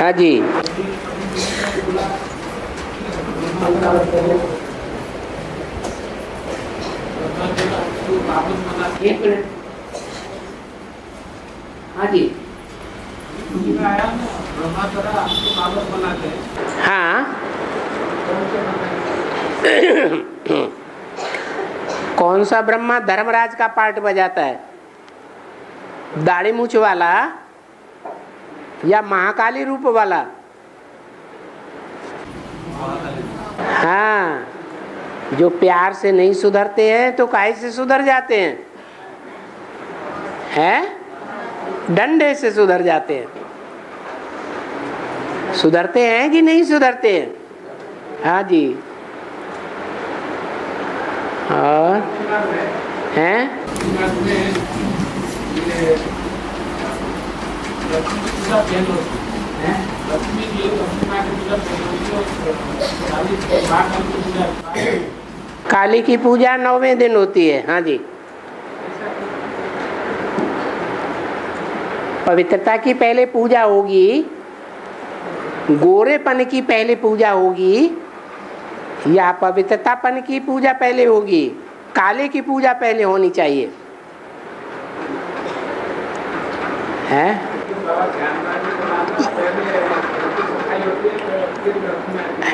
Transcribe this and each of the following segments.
हाँ जी। एक मिनट। हाँ जी। हाँ। कौन सा ब्रह्मा धर्मराज का पार्ट बजाता है? दाढ़ी मूछ वाला या महाकाली रूप वाला? हाँ, जो प्यार से नहीं सुधरते हैं तो काहे से सुधर जाते हैं? हैं? डंडे से सुधर जाते हैं। सुधरते हैं कि नहीं सुधरते हैं? हाँ जी। और हैं? काली की पूजा 9वें दिन होती है। हाँ जी। पवित्रता की पहले पूजा होगी, गोरेपन की पहले पूजा होगी, या पवित्रतापन की पूजा पहले होगी? काले की पूजा पहले होनी चाहिए है?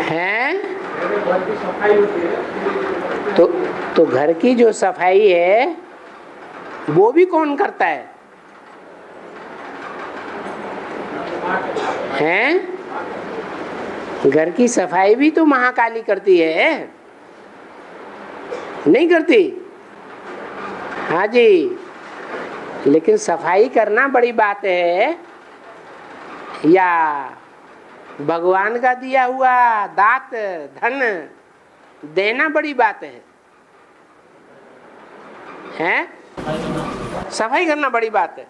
हैं? तो घर की जो सफाई है वो भी कौन करता है? हैं? घर की सफाई भी तो महाकाली करती है, नहीं करती? हाँ जी। लेकिन सफाई करना बड़ी बात है या भगवान का दिया हुआ दात धन देना बड़ी बात है? हैं? सफाई करना बड़ी बात है।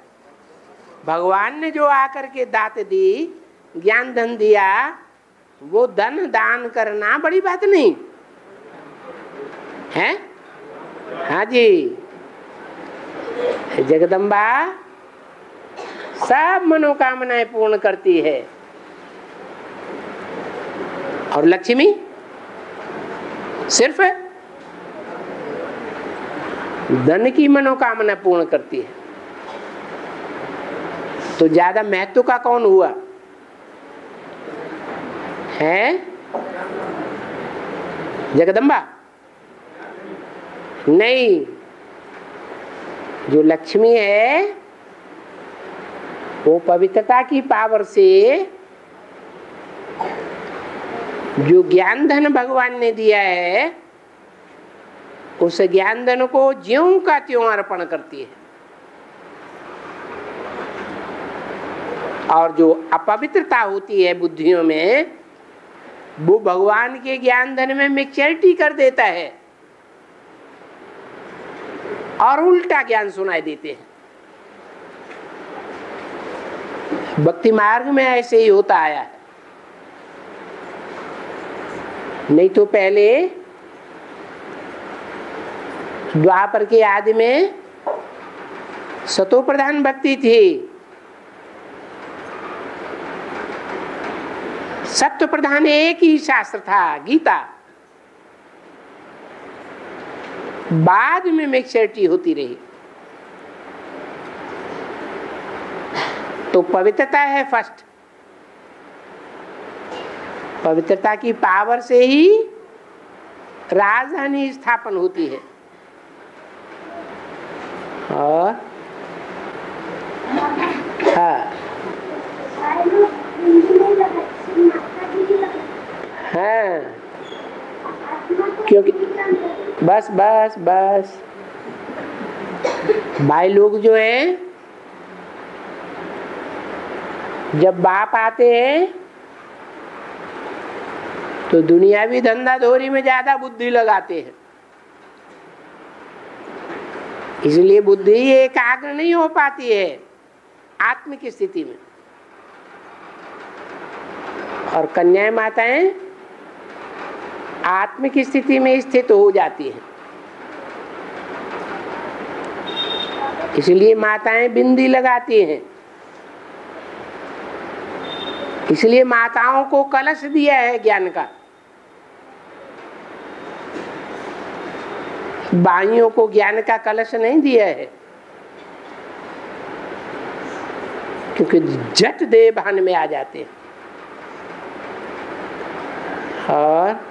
भगवान ने जो आकर के दात दी, ज्ञान धन दिया, वो धन दान करना बड़ी बात नहीं है? हाँ जी। जगदम्बा सब मनोकामनाएं पूर्ण करती है, और लक्ष्मी सिर्फ धन की मनोकामना पूर्ण करती है। तो ज्यादा महत्व का कौन हुआ है? जगदम्बा नहीं, जो लक्ष्मी है वो पवित्रता की पावर से जो ज्ञान धन भगवान ने दिया है, उस ज्ञान धन को ज्यों का त्यों अर्पण करती है। और जो अपवित्रता होती है बुद्धियों में, वो भगवान के ज्ञान धन में मैच्योरिटी कर देता है और उल्टा ज्ञान सुनाई देते हैं। भक्ति मार्ग में ऐसे ही होता आया है। नहीं तो पहले द्वापर के आदि में सतो प्रधान भक्ति थी, सत्व प्रधान एक ही शास्त्र था, गीता। बाद में मैच्योरिटी होती रही। तो पवित्रता है फर्स्ट। पवित्रता की पावर से ही राजधानी स्थापन होती है। और हाँ हाँ, क्योंकि बस बस बस भाई लोग जो हैं, जब बाप आते हैं तो दुनियावी धंधा धोरी में ज्यादा बुद्धि लगाते हैं, इसलिए बुद्धि एकाग्र नहीं हो पाती है आत्म की स्थिति में। और कन्याएं माताएं आत्म की स्थिति में स्थित हो जाती हैं, इसलिए माताएं बिंदी लगाती हैं। इसलिए माताओं को कलश दिया है ज्ञान का, बाइयों को ज्ञान का कलश नहीं दिया है, क्योंकि झट देह भान में आ जाते हैं। और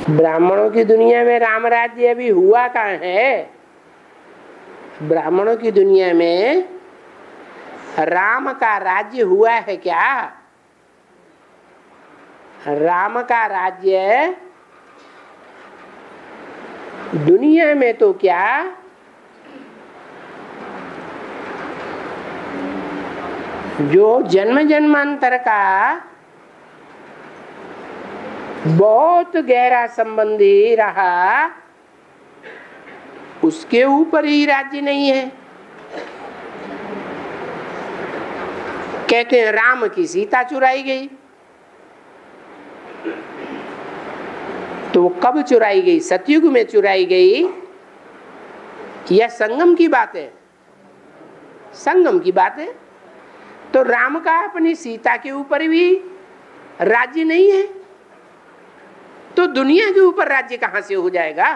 ब्राह्मणों की दुनिया में राम राज्य अभी हुआ कहाँ है? ब्राह्मणों की दुनिया में राम का राज्य हुआ है क्या? राम का राज्य दुनिया में तो क्या, जो जन्म जन्मांतर का बहुत गहरा संबंधी रहा, उसके ऊपर ही राज्य नहीं है। कहते हैं राम की सीता चुराई गई, तो वो कब चुराई गई? सतयुग में चुराई गई या संगम की बात है? संगम की बात है। तो राम का अपनी सीता के ऊपर भी राज्य नहीं है, तो दुनिया के ऊपर राज्य कहां से हो जाएगा?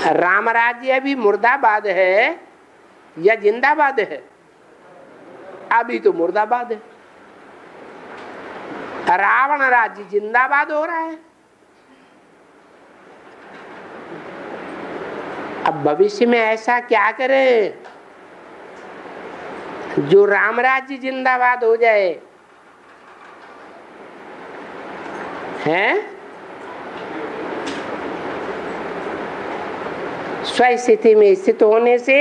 राम राज्य अभी मुर्दाबाद है या जिंदाबाद है? अभी तो मुर्दाबाद है। रावण राज्य जिंदाबाद हो रहा है। अब भविष्य में ऐसा क्या करें जो राम राज्य जिंदाबाद हो जाए? हैं? स्वस्थिति में स्थित होने से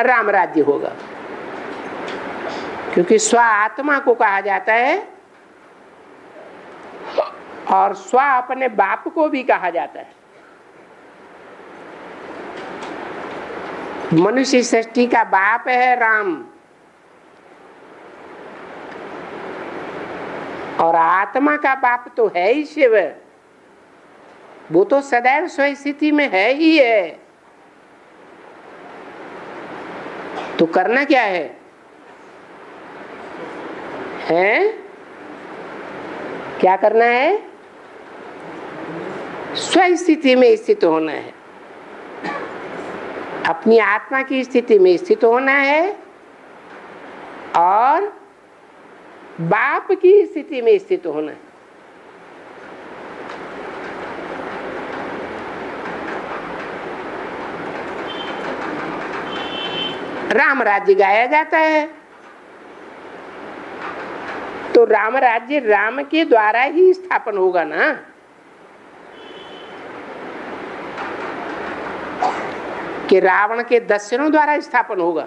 राम राज्य होगा, क्योंकि स्व आत्मा को कहा जाता है और स्व अपने बाप को भी कहा जाता है। मनुष्य सृष्टि का बाप है राम, और आत्मा का बाप तो है ही शिव। वो तो सदैव स्वस्थिति में है ही है। तो करना क्या है? हैं? क्या करना है? स्वस्थिति में स्थित होना है, अपनी आत्मा की स्थिति में स्थित होना है और बाप की स्थिति में स्थित होना है। राम राज्य गाया जाता है, तो राम राज्य राम के द्वारा ही स्थापन होगा ना। कि रावण के दस्युओं द्वारा स्थापन होगा?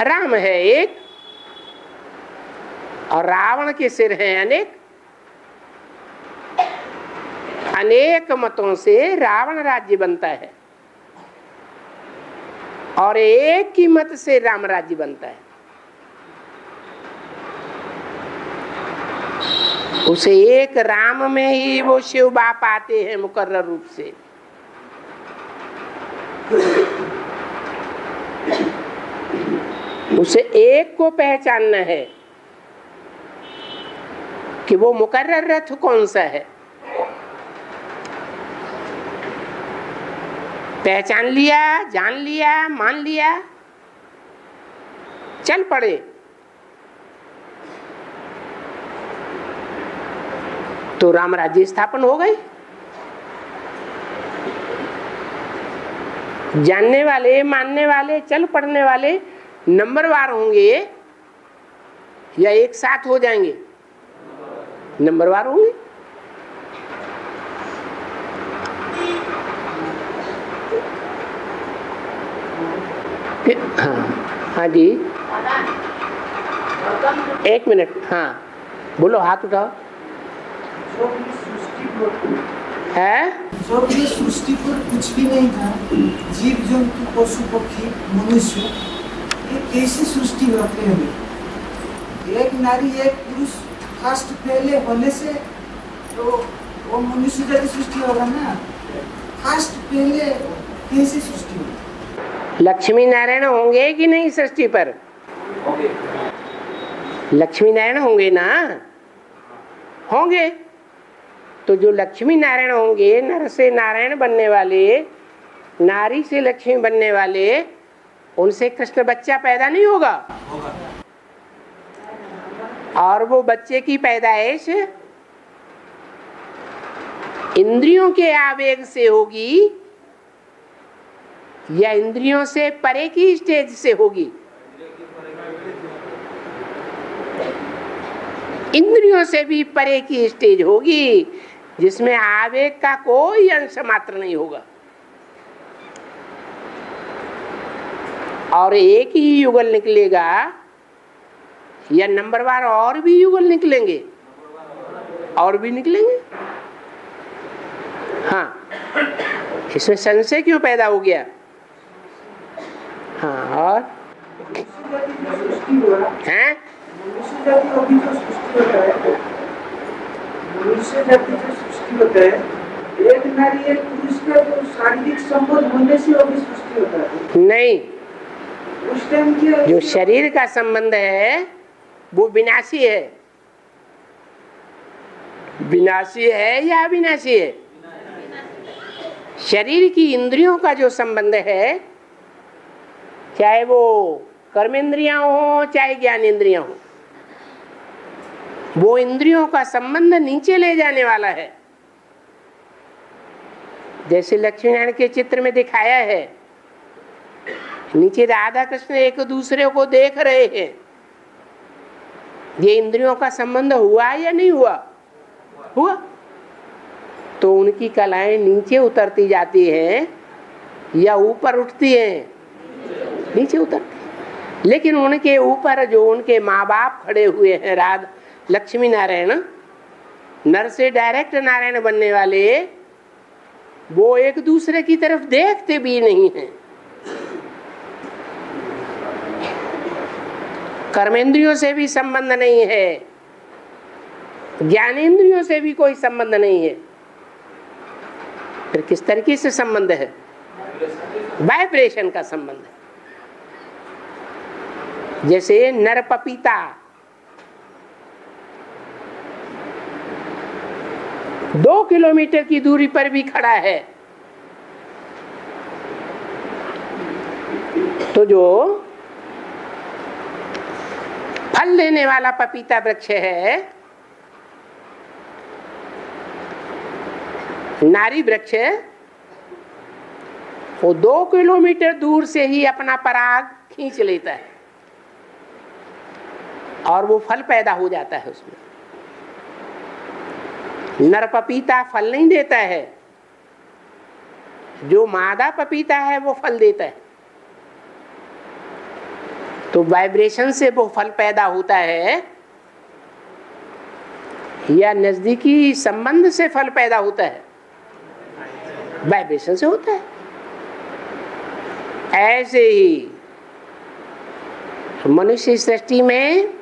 राम है एक और रावण के सिर हैं अनेक। अनेक मतों से रावण राज्य बनता है और एक ही मत से राम राज्य बनता है। उसे एक राम में ही वो शिव बाप आते हैं मुकर्रर रूप से। उसे एक को पहचानना है कि वो मुकर्रर रथ कौन सा है। पहचान लिया, जान लिया, मान लिया, चल पड़े, तो राम राज्य स्थापन हो गई। जानने वाले, मानने वाले, चल पड़ने वाले नंबरवार होंगे या एक साथ हो जाएंगे? नंबरवार होंगे। हाँ हाँ जी, एक मिनट। हाँ बोलो, हाथ उठाओ। है। जब ये सृष्टि पर कुछ भी नहीं था, जीव जंतु पशु पक्षी मनुष्य, ये कैसी सृष्टि होती है? एक नारी एक पुरुष फर्स्ट पहले होने से तो वो मनुष्य जैसी सृष्टि होगा ना। फर्स्ट पहले कैसी सृष्टि होगी? लक्ष्मी नारायण होंगे कि नहीं सृष्टि पर? लक्ष्मी नारायण होंगे ना, होंगे। तो जो लक्ष्मी नारायण होंगे, नर से नारायण बनने वाले, नारी से लक्ष्मी बनने वाले, उनसे कृष्ण बच्चा पैदा नहीं होगा? और वो बच्चे की पैदाइश इंद्रियों के आवेग से होगी या इंद्रियों से परे की स्टेज से होगी? इंद्रियों से भी परे की स्टेज होगी, जिसमें आवेग का कोई अंश मात्र नहीं होगा। और एक ही युगल निकलेगा या नंबरवार और भी युगल निकलेंगे? और भी निकलेंगे। हाँ, इसमें संशय क्यों पैदा हो गया? हाँ, और हैं? मनुष्य जाति अभी जो सृष्टि होता है, मनुष्य जाति जो सृष्टि होता है, एक नारी एक पुरुष का जो शारीरिक संबंध होने से अभी सृष्टि होता है। नहीं, उस टाइम के जो शरीर का संबंध है वो विनाशी है। विनाशी है या अविनाशी है? शरीर की इंद्रियों का जो संबंध है, चाहे वो कर्मेंद्रियां हो चाहे ज्ञानेंद्रियां हो, वो इंद्रियों का संबंध नीचे ले जाने वाला है। जैसे लक्ष्मी नारायण के चित्र में दिखाया है, नीचे राधा कृष्ण एक दूसरे को देख रहे हैं। ये इंद्रियों का संबंध हुआ या नहीं हुआ? हुआ। तो उनकी कलाएं नीचे उतरती जाती हैं या ऊपर उठती हैं? नीचे उतरती। लेकिन उनके ऊपर जो उनके माँ बाप खड़े हुए हैं, राधा लक्ष्मी नारायण, नर से डायरेक्ट नारायण बनने वाले, वो एक दूसरे की तरफ देखते भी नहीं हैं। कर्मेंद्रियों से भी संबंध नहीं है, ज्ञानेंद्रियों से भी कोई संबंध नहीं है। फिर किस तरीके से संबंध है? वाइब्रेशन का संबंध है। जैसे नर पपीता 2 किलोमीटर की दूरी पर भी खड़ा है, तो जो फल देने वाला पपीता वृक्ष है, नारी वृक्ष, वो 2 किलोमीटर दूर से ही अपना पराग खींच लेता है और वो फल पैदा हो जाता है उसमें। नर पपीता फल नहीं देता है, जो मादा पपीता है वो फल देता है। तो वाइब्रेशन से वो फल पैदा होता है या नजदीकी संबंध से फल पैदा होता है? वाइब्रेशन से होता है। ऐसे ही मनुष्य सृष्टि में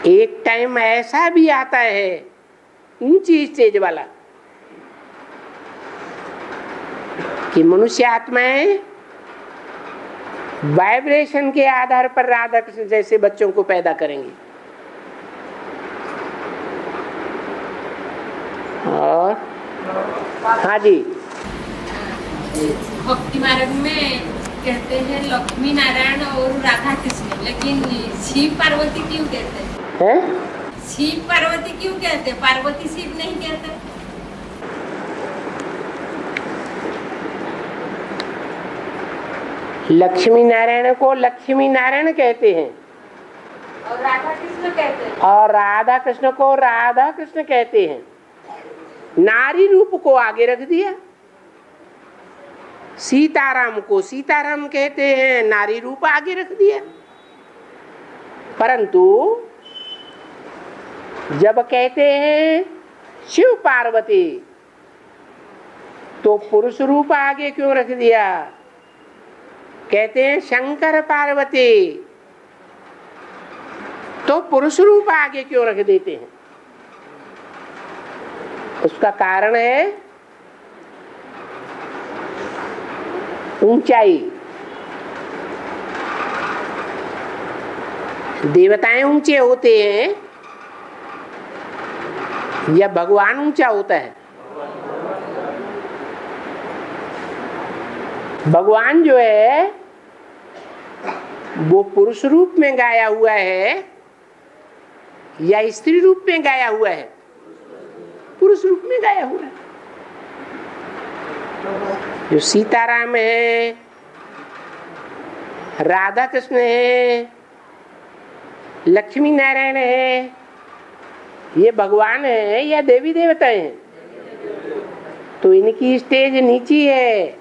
एक टाइम ऐसा भी आता है ऊंची स्टेज वाला कि मनुष्य आत्माएं वाइब्रेशन के आधार पर राधा कृष्ण जैसे बच्चों को पैदा करेंगी। और हाँ जी, भक्ति मार्ग में कहते हैं लक्ष्मी नारायण और राधा कृष्ण, लेकिन शिव पार्वती क्यों कहते हैं? शिव पार्वती क्यों कहते हैं? पार्वती शिव नहीं कहते? लक्ष्मी नारायण को लक्ष्मी नारायण कहते हैं और राधा कृष्ण कहते हैं, और राधा कृष्ण को राधा कृष्ण कहते हैं। नारी रूप को आगे रख दिया। सीताराम को सीताराम कहते हैं, नारी रूप आगे रख दिया। परंतु जब कहते हैं शिव पार्वती, तो पुरुष रूप आगे क्यों रख दिया? कहते हैं शंकर पार्वती, तो पुरुष रूप आगे क्यों रख देते हैं? उसका कारण है ऊंचाई। देवताएं ऊंचे होते हैं या भगवान ऊंचा होता है? भगवान जो है वो पुरुष रूप में गाया हुआ है या स्त्री रूप में गाया हुआ है? पुरुष रूप में गाया हुआ है। जो सीताराम है, राधा कृष्ण है, लक्ष्मी नारायण है, ये भगवान है या देवी देवता हैं? तो इनकी स्टेज नीची है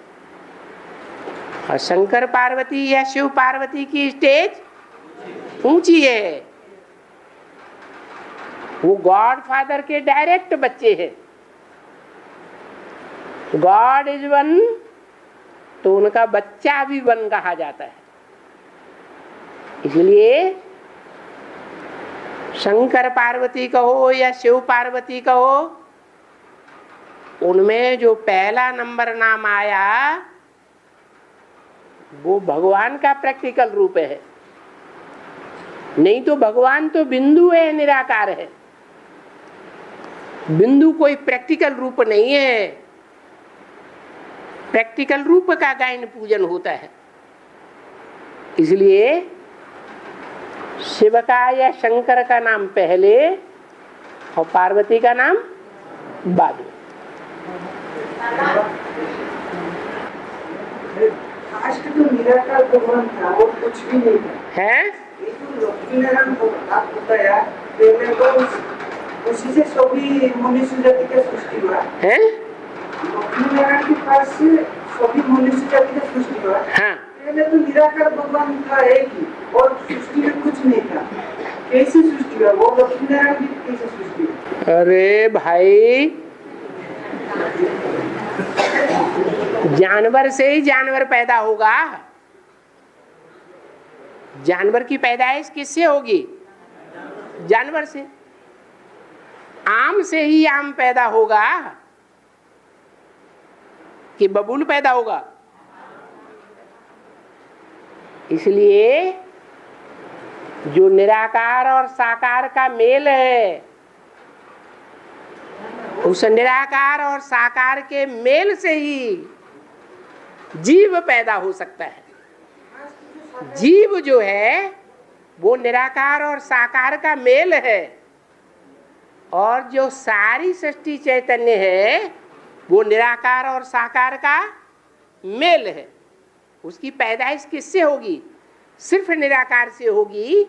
और शंकर पार्वती या शिव पार्वती की स्टेज ऊंची है। वो गॉड फादर के डायरेक्ट बच्चे हैं। गॉड इज वन, तो उनका बच्चा भी वन कहा जाता है। इसलिए शंकर पार्वती कहो या शिव पार्वती कहो, उनमें जो पहला नंबर नाम आया वो भगवान का प्रैक्टिकल रूप है। नहीं तो भगवान तो बिंदु है, निराकार है। बिंदु कोई प्रैक्टिकल रूप नहीं है। प्रैक्टिकल रूप का गायन पूजन होता है। इसलिए शिव का या शंकर का नाम पहले और पार्वती का नाम बाद में। आज के जो निराकार भगवान था वो कुछ भी नहीं था। है ये जो लक्ष्मी नारायण आप बताया, पहले तो उसी से सभी मनुष्य जाति का सृष्टि हुआ है। लक्ष्मी नारायण के पास से सभी मनुष्य जाति का सृष्टि हुआ। हाँ, पहले तो निराकार भगवान था एक ही, और सृष्टि में कुछ नहीं था। कैसी सृष्टि हुआ? वो लक्ष्मी नारायण की कैसे सृष्टि हुआ? अरे भाई, जानवर से ही जानवर पैदा होगा। जानवर की पैदाइश किससे होगी? जानवर से। आम से ही आम पैदा होगा कि बबूल पैदा होगा? इसलिए जो निराकार और साकार का मेल है, उस निराकार और साकार के मेल से ही जीव पैदा हो सकता है। जीव जो है वो निराकार और साकार का मेल है, और जो सारी सृष्टि चैतन्य है वो निराकार और साकार का मेल है। उसकी पैदाइश किससे होगी? सिर्फ निराकार से होगी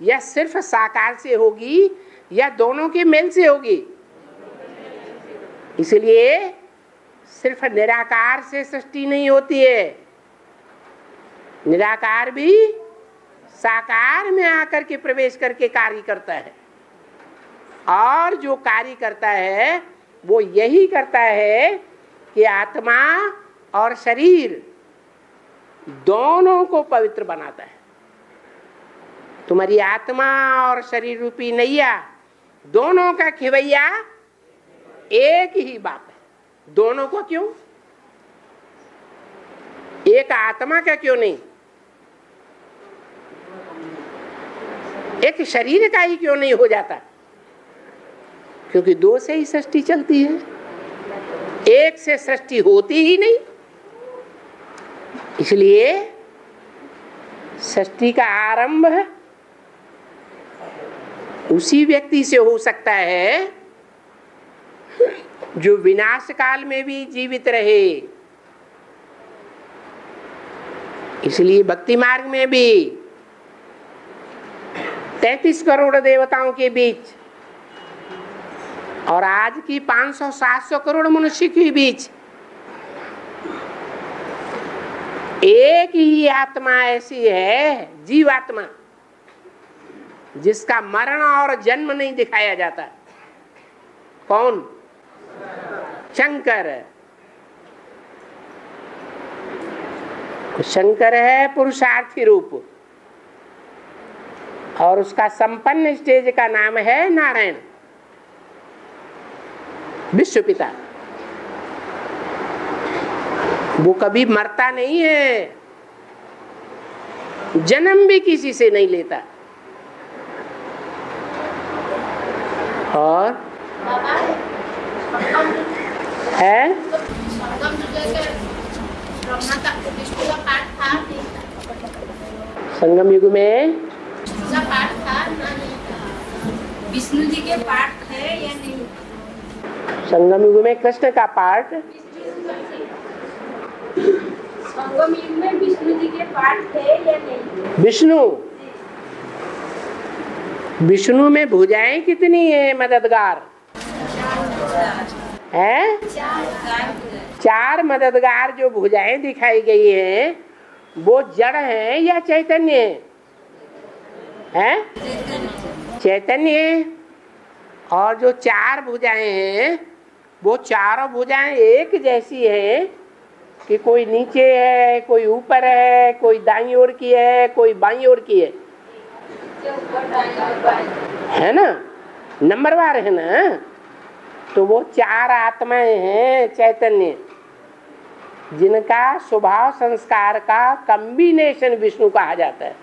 या सिर्फ साकार से होगी या दोनों के मेल से होगी? इसलिए सिर्फ निराकार से सृष्टि नहीं होती है, निराकार भी साकार में आकर के प्रवेश करके कार्य करता है। और जो कार्य करता है वो यही करता है कि आत्मा और शरीर दोनों को पवित्र बनाता है। तुम्हारी आत्मा और शरीर रूपी नैया, दोनों का खिवैया एक ही बात है। दोनों को क्यों? एक आत्मा का क्यों नहीं? एक शरीर का ही क्यों नहीं हो जाता? क्योंकि दो से ही सृष्टि चलती है, एक से सृष्टि होती ही नहीं। इसलिए सृष्टि का आरंभ उसी व्यक्ति से हो सकता है जो विनाश काल में भी जीवित रहे। इसलिए भक्ति मार्ग में भी 33 करोड़ देवताओं के बीच और आज की 500-700 करोड़ मनुष्य के बीच एक ही आत्मा ऐसी है, जीवात्मा, जिसका मरण और जन्म नहीं दिखाया जाता। कौन? शंकर। शंकर है पुरुषार्थी रूप और उसका संपन्न स्टेज का नाम है नारायण, विश्व पिता। वो कभी मरता नहीं है, जन्म भी किसी से नहीं लेता। और है संगम युग में विष्णु जी के पाठ है या नहीं? संगम युग में कृष्ण का पाठ, संगम युग में विष्णु जी के पाठ है या नहीं? विष्णु में भुजाएं कितनी है मददगार है? 4 मददगार जो भुजाएं दिखाई गई हैं वो जड़ है या चैतन्य है? चैतन्य है। और जो 4 भुजाएं हैं वो चारों भुजाएं एक जैसी हैं कि कोई नीचे है, कोई ऊपर है, कोई दाईं ओर की है, कोई बाईं ओर की है ना, नंबरवार है ना। तो वो 4 आत्माएं हैं चैतन्य, जिनका स्वभाव संस्कार का कॉम्बिनेशन विष्णु कहा जाता है।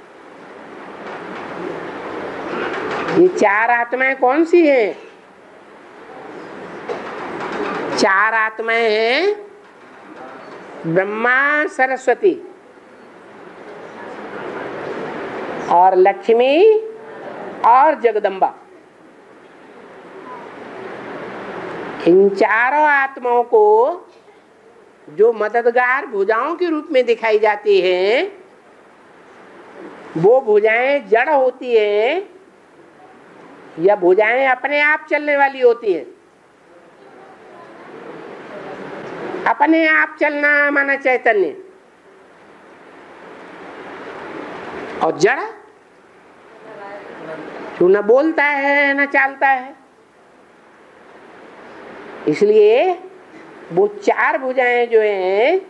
ये 4 आत्माएं कौन सी हैं? 4 आत्माएं हैं ब्रह्मा, सरस्वती और लक्ष्मी और जगदम्बा। इन चारों आत्माओं को जो मददगार भुजाओं के रूप में दिखाई जाती हैं, वो भुजाएं जड़ होती हैं या भुजाएं अपने आप चलने वाली होती हैं? अपने आप चलना माना चैतन्य, और जड़ जो न बोलता है न चालता है। इसलिए वो 4 भुजाएं जो हैं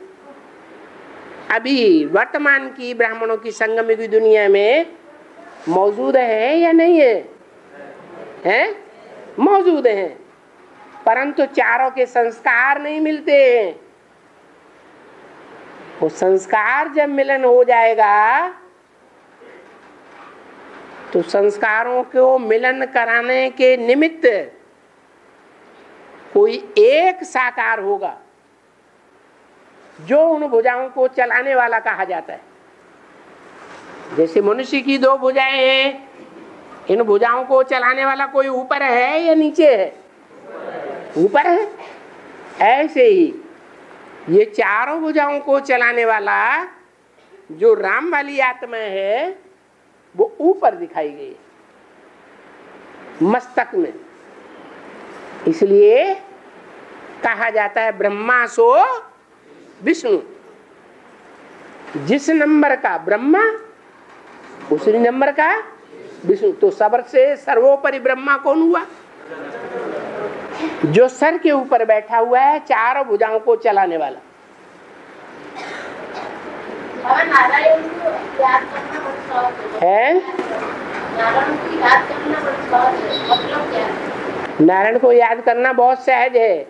अभी वर्तमान की ब्राह्मणों की संगम की दुनिया में मौजूद है या नहीं है? हैं? मौजूद हैं, परंतु चारों के संस्कार नहीं मिलते हैं। वो संस्कार जब मिलन हो जाएगा तो संस्कारों को मिलन कराने के निमित्त कोई एक साकार होगा जो उन भुजाओं को चलाने वाला कहा जाता है। जैसे मनुष्य की 2 भुजाएं हैं, इन भुजाओं को चलाने वाला कोई ऊपर है या नीचे है? ऊपर है। ऐसे ही ये चारों भुजाओं को चलाने वाला जो राम वाली आत्मा है वो ऊपर दिखाई गई मस्तक में। इसलिए कहा जाता है ब्रह्मा सो विष्णु। जिस नंबर का ब्रह्मा उसी नंबर का विष्णु। तो सबसे सर्वोपरि ब्रह्मा कौन हुआ? जो सर के ऊपर बैठा हुआ है, चारों भुजाओं को चलाने वाला। नारायण को याद करना बड़ा सहज है। नारायण को याद करना बड़ा सहज है। मतलब क्या? नारायण को याद करना बहुत सहज है,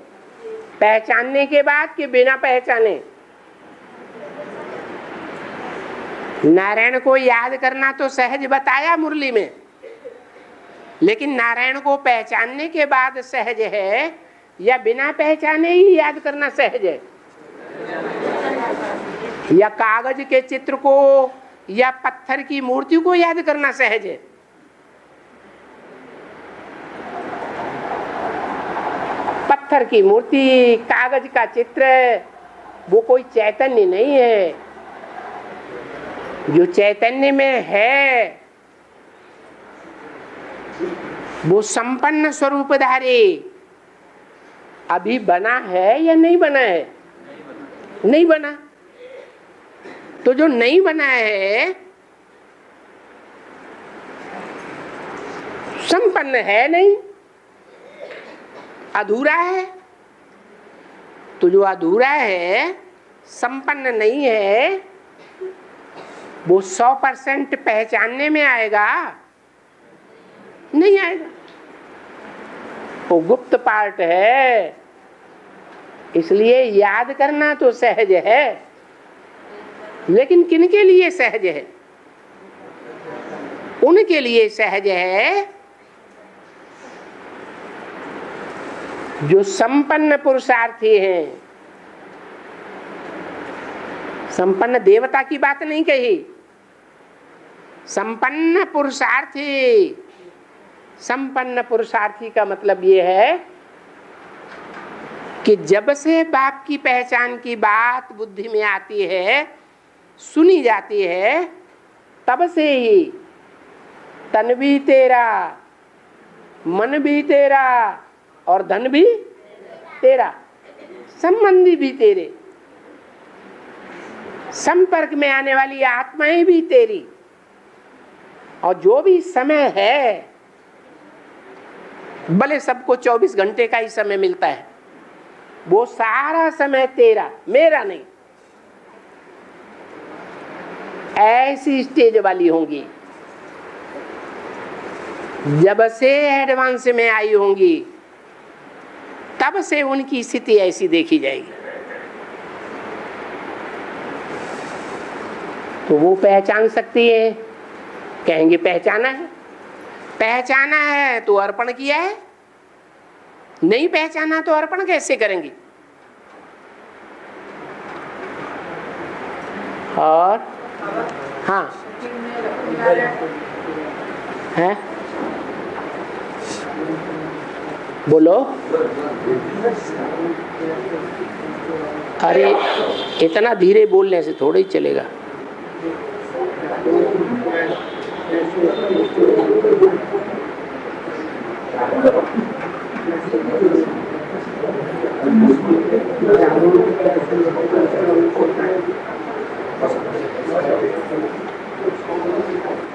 पहचानने के बाद कि बिना पहचाने। नारायण को याद करना तो सहज बताया मुरली में, लेकिन नारायण को पहचानने के बाद सहज है या बिना पहचाने ही याद करना सहज है? या कागज के चित्र को या पत्थर की मूर्ति को याद करना सहज है? पत्थर की मूर्ति, कागज का चित्र, वो कोई चैतन्य नहीं है। जो चैतन्य में है वो संपन्न स्वरूपधारी अभी बना है या नहीं बना है? नहीं बना। तो जो नहीं बना है संपन्न है नहीं, अधूरा है। तो जो अधूरा है, संपन्न नहीं है, वो 100% पहचानने में आएगा? नहीं आएगा। वो गुप्त पार्ट है, इसलिए याद करना तो सहज है, लेकिन किनके लिए सहज है? उनके लिए सहज है जो संपन्न पुरुषार्थी हैं। संपन्न देवता की बात नहीं कही, संपन्न पुरुषार्थी। संपन्न पुरुषार्थी का मतलब ये है कि जब से बाप की पहचान की बात बुद्धि में आती है, सुनी जाती है, तब से ही तन भी तेरा, मन भी तेरा और धन भी तेरा, संबंधी भी तेरे, संपर्क में आने वाली आत्माएं भी तेरी, और जो भी समय है, भले सबको 24 घंटे का ही समय मिलता है, वो सारा समय तेरा, मेरा नहीं। ऐसी स्टेज वाली होंगी जब से एडवांस में आई होंगी, तब से उनकी स्थिति ऐसी देखी जाएगी। तो वो पहचान सकती है, कहेंगे पहचाना है। पहचाना है तो अर्पण किया है, नहीं पहचाना तो अर्पण कैसे करेंगी? और हाँ है, बोलो। अरे इतना धीरे बोलने से थोड़ा ही चलेगा।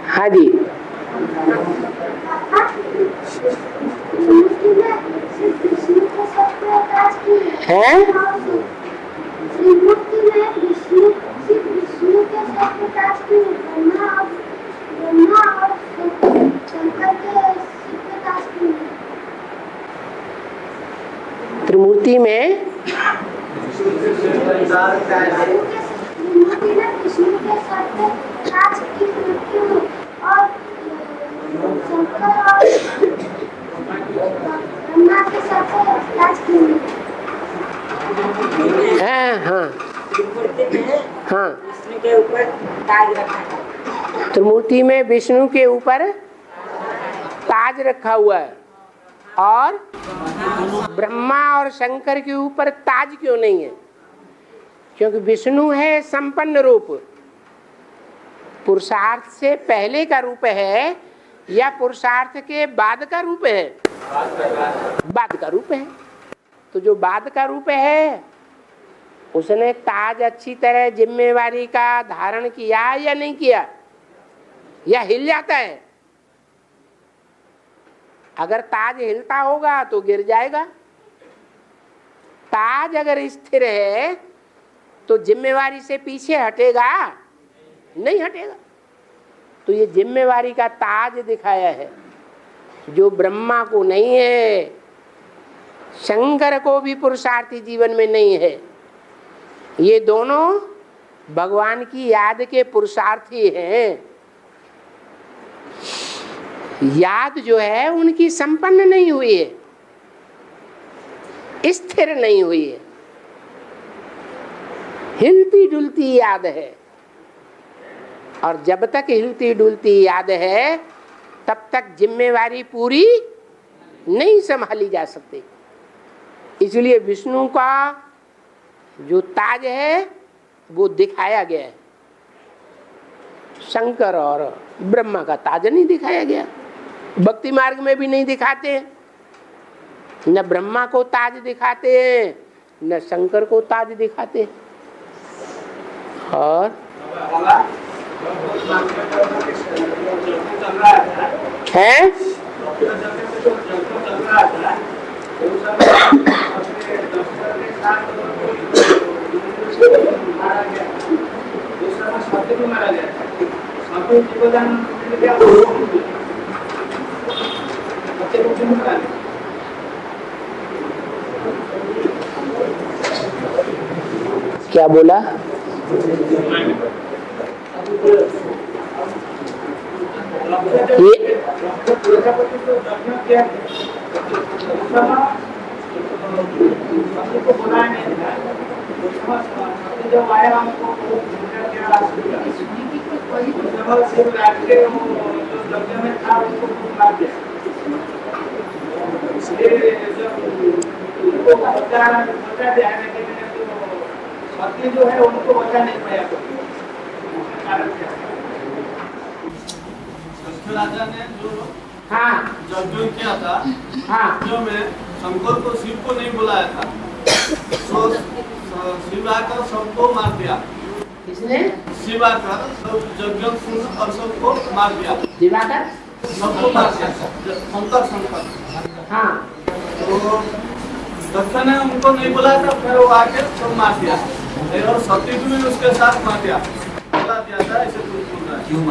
हाँ जी, है त्रिमूर्ति में हाँ विष्णु के ऊपर ताज रखा है। त्रिमूर्ति में विष्णु के ऊपर ताज रखा हुआ है, और ब्रह्मा और शंकर के ऊपर ताज क्यों नहीं है? क्योंकि विष्णु है संपन्न रूप, पुरुषार्थ से पहले का रूप है या पुरुषार्थ के बाद का रूप है? बाद का रूप है। तो जो बाद का रूप है उसने ताज अच्छी तरह जिम्मेवारी का धारण किया या नहीं किया, या हिल जाता है? अगर ताज हिलता होगा तो गिर जाएगा। ताज अगर स्थिर है तो जिम्मेवारी से पीछे हटेगा? नहीं हटेगा। तो ये जिम्मेवारी का ताज दिखाया है, जो ब्रह्मा को नहीं है, शंकर को भी पुरुषार्थी जीवन में नहीं है। ये दोनों भगवान की याद के पुरुषार्थी हैं। याद जो है उनकी संपन्न नहीं हुई है, स्थिर नहीं हुई है, हिलती डुलती याद है। और जब तक हिलती डुलती याद है तब तक जिम्मेवारी पूरी नहीं संभाली जा सकती। इसलिए विष्णु का जो ताज है वो दिखाया गया है, शंकर और ब्रह्मा का ताज नहीं दिखाया गया। भक्ति मार्ग में भी नहीं दिखाते, न ब्रह्मा को ताज दिखाते हैं न शंकर को ताज दिखाते हैं। और है क्या बोला? ये जो है उनको बचा नहीं पाया। राजा ने जो यज्ञ किया था, जो में शंकर को शिव को नहीं बुलाया था, तो शिव आकर सबको मार दिया। किसने? शिव आकर सब यज्ञ और सबको मार दिया। दिवाकर सबको मार दिया। शंकर हाँ। तो दत्त ने उनको नहीं बुलाया था, फिर वो आके सब मार दिया और सती को भी उसके साथ मार दिया। बुला दिया था ऐसे क्यों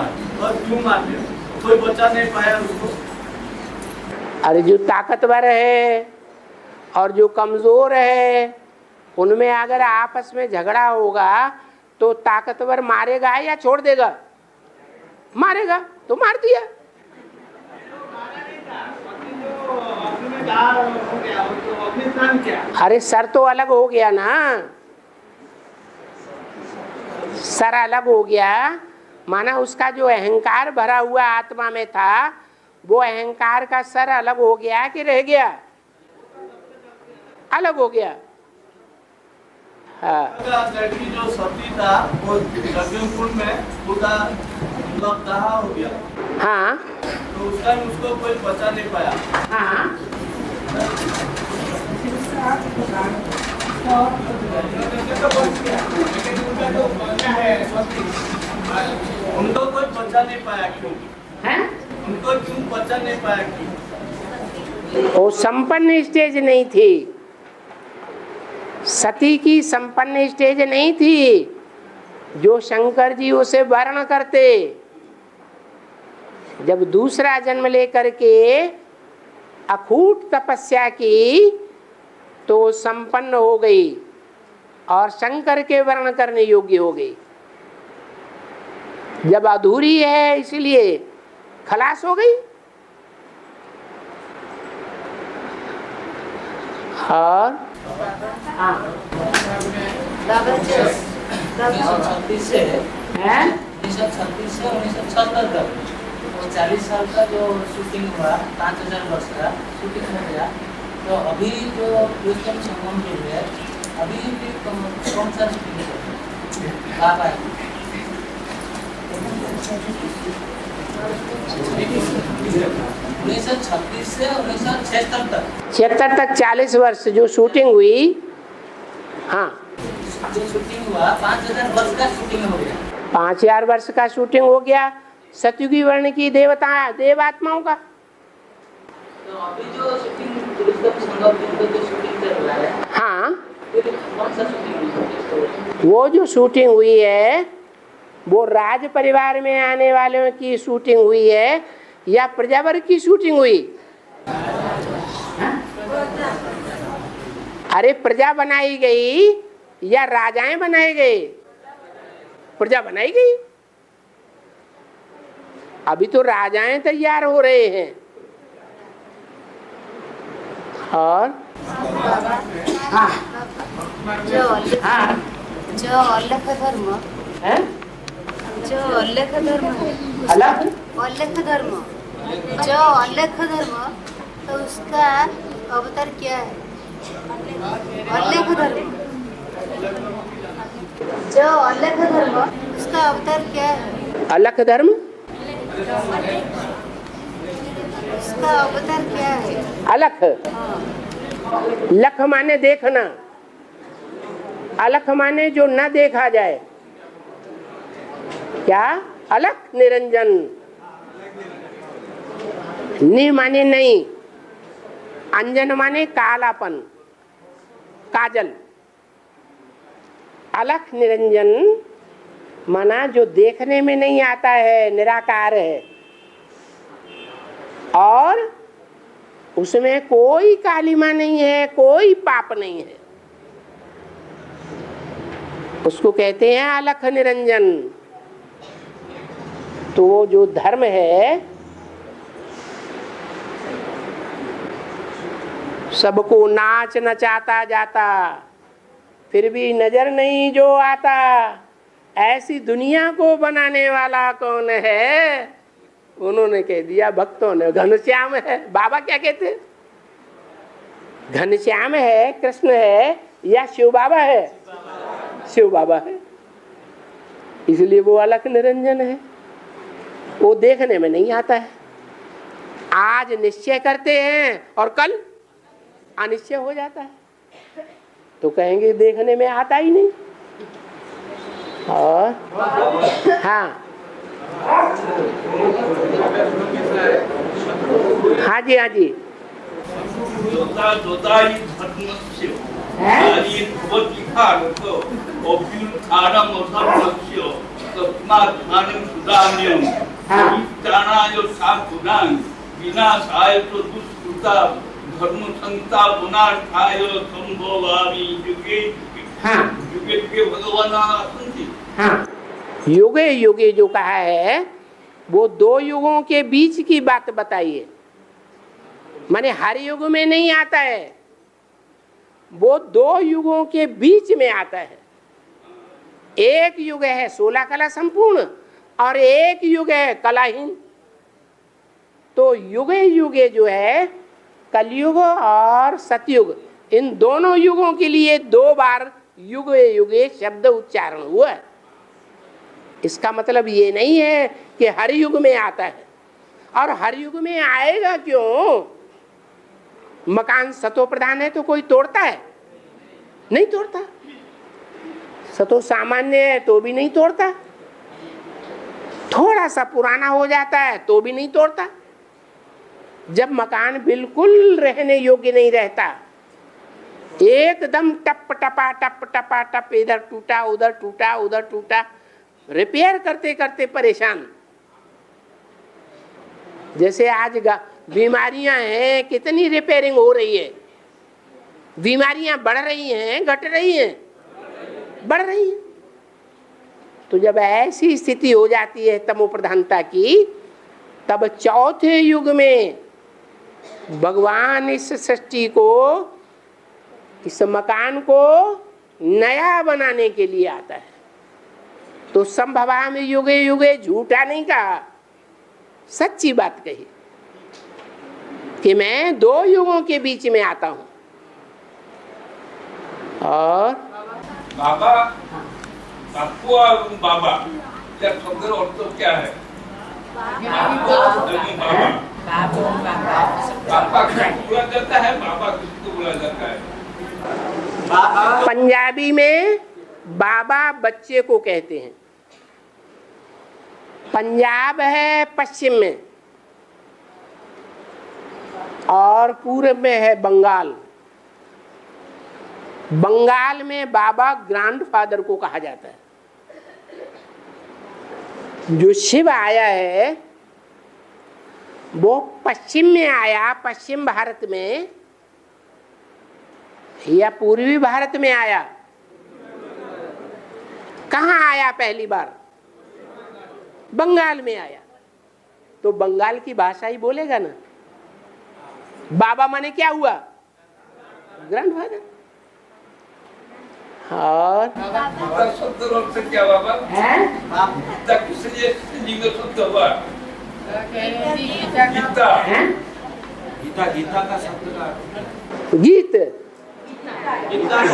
मार दिया? कोई बचा नहीं पाया उसको। अरे जो ताकतवर है और जो कमजोर है उनमें अगर आपस में झगड़ा होगा तो ताकतवर मारेगा या छोड़ देगा? मारेगा, तो मार दिया। अरे सर तो अलग हो गया ना, सर अलग हो गया, माना उसका जो अहंकार भरा हुआ आत्मा में था वो अहंकार का सर अलग हो गया कि रह गया? अलग हो गया। हाँ। लड़की जो सती था वो यज्ञकुंड में पूरा दहा हो गया। हाँ। तो उस टाइम उसको कोई बचा नहीं पाया। हाँ। उनको कोई बचा नहीं पाया क्यों? हैं? उनको क्यों बचा नहीं पाया क्यों? वो संपन्न स्टेज नहीं थी, सती की संपन्न स्टेज नहीं थी जो शंकर जी उसे वर्ण करते। जब दूसरा जन्म लेकर के अखूट तपस्या की तो संपन्न हो गई और शंकर के वर्ण करने योग्य हो गई। जब अधूरी है इसलिए खलास हो गई। और हाँ 1936 से है 1936 से 1976 तक 40 साल का जो शूटिंग हुआ 5000 वर्ष का शूटिंग हो गया। तो अभी जो पुरुषोत्तम संगम जो है अभी भी कौन सा शूटिंग कहाँ है? 1936 से 1976 तक 76 तक 40 वर्ष जो शूटिंग हुई। हाँ जो शूटिंग हुआ 5000 वर्ष का शूटिंग हो गया। 5000 वर्ष का शूटिंग हो गया सतयुगी वर्ण की देवात्माओं का। तो अभी जो शूटिंग पुरुषोत्तम संगम जो शूटिंग चल रहा है हाँ कौन सा शूटिंग? वो जो शूटिंग हुई है वो राज परिवार में आने वालों की शूटिंग हुई है या प्रजावर्ग की शूटिंग हुई? अरे प्रजा बनाई गई या राजाएं बनाए गए? प्रजा बनाई गई। अभी तो राजाएं तैयार हो रहे हैं। और हाँ हाँ जो अल्लेख धर्म है जो अल्लेख धर्म अलग अल्लेख धर्म जो अल्लेख धर्म तो उसका अवतार क्या है? अल्लेख धर्म जो अल्लेख धर्म उसका अवतार क्या है? अलख धर्म उसका अवतार क्या है? अलख लख माने देखना, अलख माने जो न देखा जाए। क्या? अलख निरंजन। नि माने नहीं, अंजन माने कालापन, काजल। अलख निरंजन माना जो देखने में नहीं आता है, निराकार है और उसमें कोई कालिमा नहीं है, कोई पाप नहीं है, उसको कहते हैं अलख निरंजन। तो वो जो धर्म है सबको नाच नचाता जाता फिर भी नजर नहीं जो आता, ऐसी दुनिया को बनाने वाला कौन है? उन्होंने कह दिया भक्तों ने, घनश्याम है। बाबा क्या कहते हैं? घनश्याम है, कृष्ण है या शिव बाबा है? शिव बाबा है, इसलिए वो अलख निरंजन है। वो देखने में नहीं आता है। आज निश्चय करते हैं और कल अनिश्चय हो जाता है, तो कहेंगे देखने में आता ही नहीं। और हाँ हाँ जी, हाँ जी। धर्म संस्थापनार्थाय संभवामि युगे युगे युगे भगवान सन्ति। हाँ, युगे युगे जो कहा है वो दो युगों के बीच की बात बताइए। माने हर युग में नहीं आता है, वो दो युगों के बीच में आता है। एक युग है 16 कला संपूर्ण और एक युग है कलाहीन। तो युगे युगे जो है कलयुग और सतयुग, इन दोनों युगों के लिए 2 बार युगे युगे शब्द उच्चारण हुआ है। इसका मतलब ये नहीं है कि हर युग में आता है। और हर युग में आएगा क्यों? मकान सतो प्रधान है तो कोई तोड़ता है? नहीं तोड़ता। सतो सामान्य है तो भी नहीं तोड़ता। थोड़ा सा पुराना हो जाता है तो भी नहीं तोड़ता। जब मकान बिल्कुल रहने योग्य नहीं रहता, एकदम टप टपा टप इधर टूटा उधर टूटा उधर टूटा, रिपेयर करते करते परेशान। जैसे आज बीमारियां हैं, कितनी रिपेयरिंग हो रही है। बीमारियां बढ़ रही हैं, घट रही हैं? बढ़ रही हैं। तो जब ऐसी स्थिति हो जाती है तमो प्रधानता की, तब चौथे युग में भगवान इस सृष्टि को, इस मकान को नया बनाने के लिए आता है। तो संभवा में युगे युगे झूठा नहीं कहा, सच्ची बात कही कि मैं 2 युगों के बीच में आता हूं। और बाबा, बापू और बाबा क्या शब्द अर्थ क्या है? बाबा किसको बोला जाता है? बाबा किसको बोला जाता है? पंजाबी में बाबा बच्चे को कहते हैं। पंजाब है पश्चिम में और पूर्व में है बंगाल। बंगाल में बाबा ग्रैंडफादर को कहा जाता है। जो शिव आया है वो पश्चिम में आया, पश्चिम भारत में या पूर्वी भारत में आया? कहाँ आया पहली बार? बंगाल में आया। तो बंगाल की भाषा ही बोलेगा ना। बाबा माने क्या हुआ? ग्रैंडफादर। और गीता शब्द अर्थ क्या बाबा? गीता किस लिए लिंग शब्द हुआ? गीता गीता गीता का शब्द का गीत,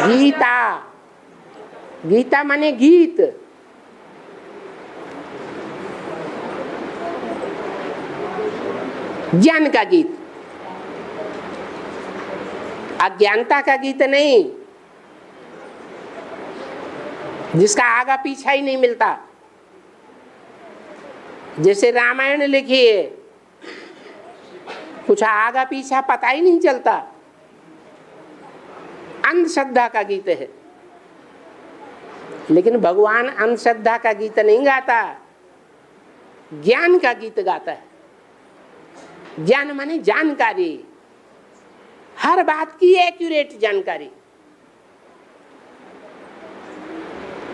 गीता, गीता माने गीत। ज्ञान का गीत, अज्ञानता का गीत नहीं, जिसका आगा पीछा ही नहीं मिलता। जैसे रामायण लिखी है, कुछ आगा पीछा पता ही नहीं चलता, अंधश्रद्धा का गीत है। लेकिन भगवान अंधश्रद्धा का गीत नहीं गाता, ज्ञान का गीत गाता है। ज्ञान माने जानकारी, हर बात की एक्यूरेट जानकारी।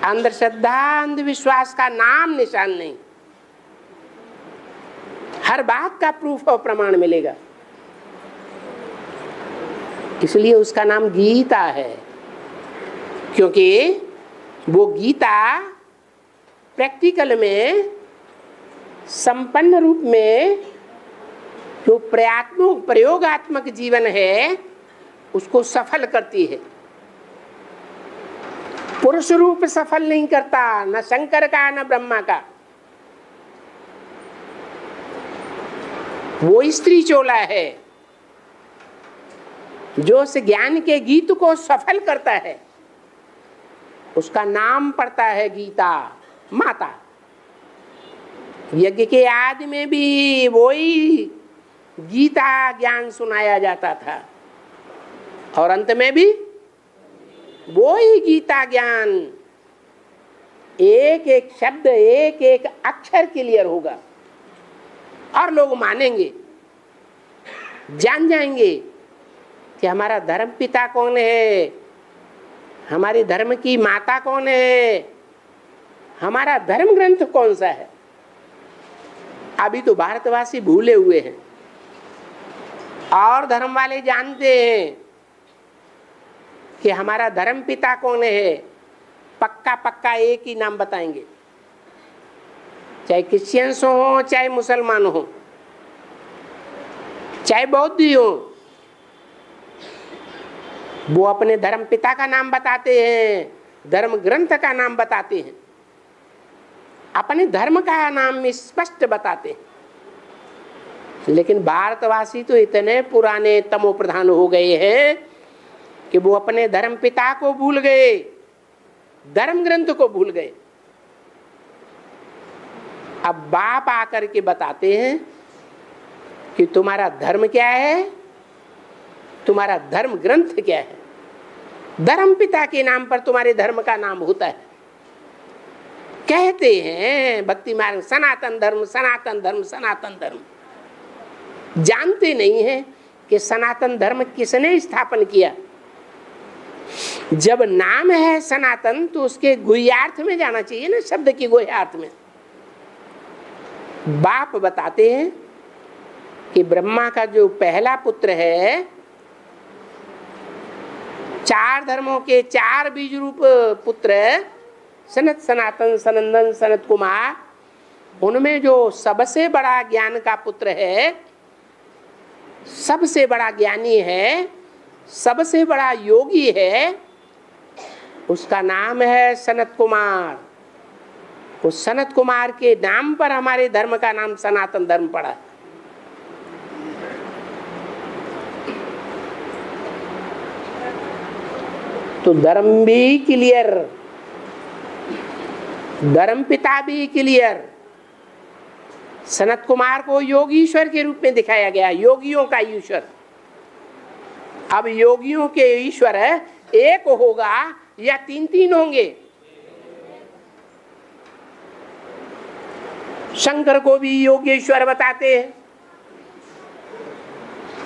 अंधश्रद्धा अंधविश्वास का नाम निशान नहीं, हर बात का प्रूफ और प्रमाण मिलेगा। इसलिए उसका नाम गीता है, क्योंकि वो गीता प्रैक्टिकल में संपन्न रूप में जो प्रयोगात्मक जीवन है उसको सफल करती है। पुरुष रूप सफल नहीं करता, न शंकर का न ब्रह्मा का। वो स्त्री चोला है जो उस ज्ञान के गीत को सफल करता है, उसका नाम पड़ता है गीता माता। यज्ञ के आदि में भी वही गीता ज्ञान सुनाया जाता था और अंत में भी वही गीता ज्ञान, एक एक शब्द एक एक अक्षर क्लियर होगा और लोग मानेंगे, जान जाएंगे कि हमारा धर्म पिता कौन है, हमारी धर्म की माता कौन है, हमारा धर्म ग्रंथ कौन सा है। अभी तो भारतवासी भूले हुए हैं और धर्म वाले जानते हैं कि हमारा धर्म पिता कौन है। पक्का पक्का एक ही नाम बताएंगे, चाहे क्रिश्चियंस हो, चाहे मुसलमान हो, चाहे बौद्ध हो, वो अपने धर्म पिता का नाम बताते हैं, धर्म ग्रंथ का नाम बताते हैं, अपने धर्म का नाम स्पष्ट बताते हैं। लेकिन भारतवासी तो इतने पुराने तमो प्रधान हो गए हैं कि वो अपने धर्म पिता को भूल गए, धर्म ग्रंथ को भूल गए। अब बाप आकर के बताते हैं कि तुम्हारा धर्म क्या है, तुम्हारा धर्म ग्रंथ क्या है। धर्म पिता के नाम पर तुम्हारे धर्म का नाम होता है। कहते हैं भक्ति मार्ग सनातन धर्म, सनातन धर्म, सनातन धर्म। जानते नहीं है कि सनातन धर्म किसने स्थापन किया। जब नाम है सनातन तो उसके गुह्यार्थ में जाना चाहिए ना, शब्द की गुह्यार्थ में। बाप बताते हैं कि ब्रह्मा का जो पहला पुत्र है, चार धर्मों के चार बीज रूप पुत्र सनत सनातन सनंदन सनत कुमार, उनमें जो सबसे बड़ा ज्ञान का पुत्र है, सबसे बड़ा ज्ञानी है, सबसे बड़ा योगी है, उसका नाम है सनत कुमार। उस सनत कुमार के नाम पर हमारे धर्म का नाम सनातन धर्म पड़ा। तो धर्म भी क्लियर, धर्म पिता भी क्लियर। सनत कुमार को योगीश्वर के रूप में दिखाया गया, योगियों का ईश्वर। अब योगियों के ईश्वर एक होगा या तीन तीन होंगे। शंकर को भी योगेश्वर बताते हैं,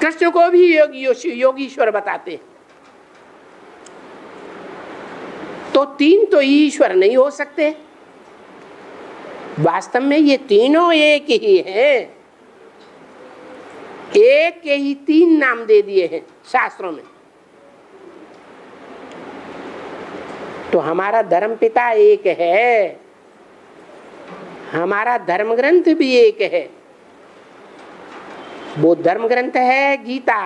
कृष्ण को भी योगीश्वर बताते हैं। तो तीन तो ईश्वर नहीं हो सकते। वास्तव में ये तीनों एक ही हैं, एक के ही तीन नाम दे दिए हैं शास्त्रों में। तो हमारा धर्म पिता एक है, हमारा धर्म ग्रंथ भी एक है। वो धर्म ग्रंथ है गीता।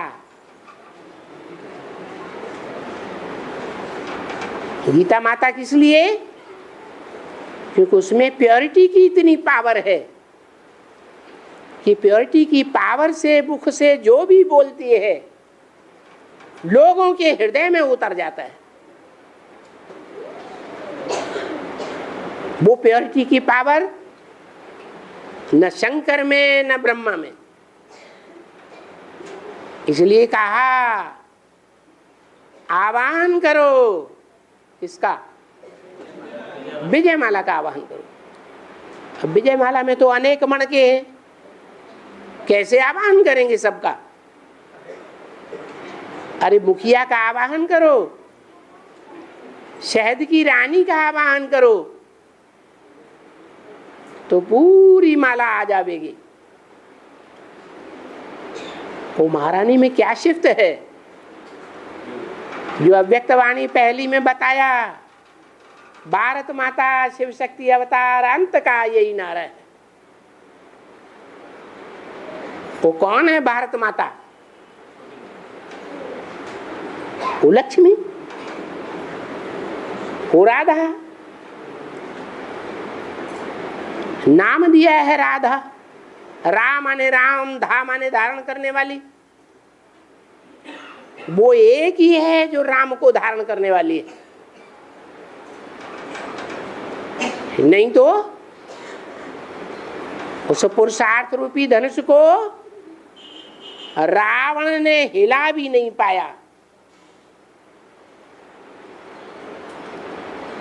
गीता माता किस लिए? क्योंकि उसमें प्योरिटी की इतनी पावर है कि प्योरिटी की पावर से मुख से जो भी बोलती है लोगों के हृदय में उतर जाता है। वो प्योरिटी की पावर न शंकर में न ब्रह्मा में। इसलिए कहा आह्वान करो, किसका? विजय माला का आवाहन करो। अब विजय माला में तो अनेक मण के हैं, कैसे आवाहन करेंगे सबका? अरे मुखिया का आवाहन करो, शहद की रानी का आवाहन करो, तो पूरी माला आ जाएगी। वो महारानी में क्या शिफ्ट है? जो अव्यक्त वाणी पहली में बताया, भारत माता शिव शक्ति अवतार अंत का यही नारा है। वो कौन है भारत माता? वो लक्ष्मी, वो राधा, नाम दिया है राधा। राम माने राम, धा माने धारण करने वाली। वो एक ही है जो राम को धारण करने वाली है, नहीं तो उस पुरुषार्थ रूपी धनुष को रावण ने हिला भी नहीं पाया।